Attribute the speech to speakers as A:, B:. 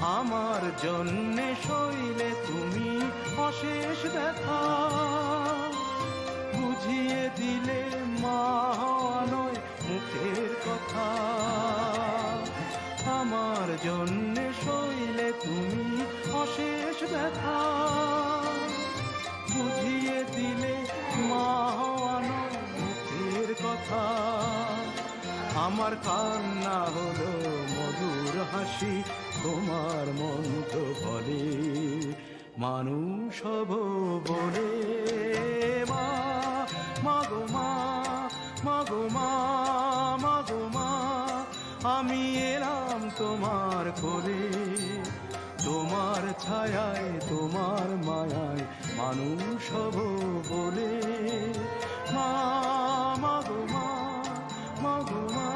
A: আমার জন্যে সইলে তুমি অশেষ ব্যথা, বুঝিয়ে দিলে মা হওয়া নয় মুখের কথা। আমার জন্যে সইলে তুমি অশেষ ব্যথা, বুঝিয়ে দিলে মা হওয়া নয় মুখের কথা। আমার কান্না হলো মধুর হাসি, তোমার মন তো বলে মানুষ হব বলে। মা মাগো মা, মাগো মা, মাগো মা, আমি এলাম তোমার কোলে, তোমার ছায়ায় তোমার মায়ায় মানুষ হব বলে। মা মাগো মা, মাগো মা।